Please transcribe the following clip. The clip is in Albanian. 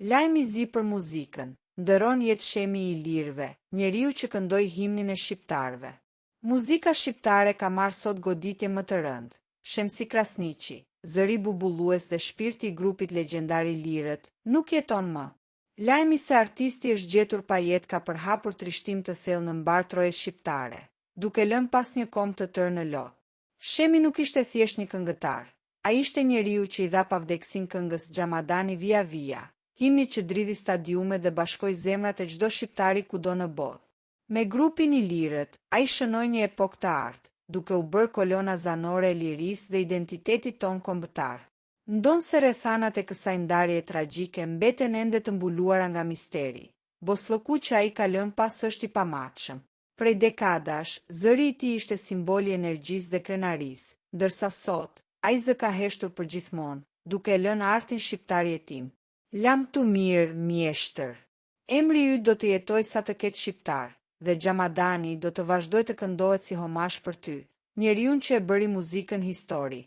Lajmi zi për muzikën, ndëron jetë shemi i lirëve, njeriu që këndoi himnin e shqiptarëve. Muzika shqiptare ka marrë sot goditje më të rëndë. Shemsi Krasniqi, zëri bubullues dhe shpirti i grupit legjendar i Lirët, nuk jeton më. Lajmi se artisti është gjetur pa jetë ka përhapur trishtim të thellë në mbartroje shqiptare, duke lënë pas një kom të tërë në lodh. Shemi nuk ishte thjesht një këngëtar, ai ishte njeriu që i dha pavdeksin këngës Xhamadani Via Via, himni që dridhi stadiume dhe bashkoi zemrat e çdo shqiptari kudo në botë. Me grupin i Lirët, ai shënoi një epokë të artë, duke u bërë kolona zanore e lirisë dhe identitetit ton kombëtar. Ndonë se rrethanat e kësaj ndarjeje tragjike mbeten ende të mbuluara nga misteri, boslëku që ai ka lënë pas është i pamatshëm. Prej dekadash, zëri i tij ishte simboli i energjisë dhe krenarisë, ndërsa sot, ai zë ka heshtur përgjithmonë, duke lënë artin shqiptar jetim. Lam tu mirë, mjeshtër. Emri yt do të jetojë sa të ketë shqiptar, dhe Xhamadani do të vazhdojë të këndohet si homazh për ty, njeriu që e bëri muzikën histori.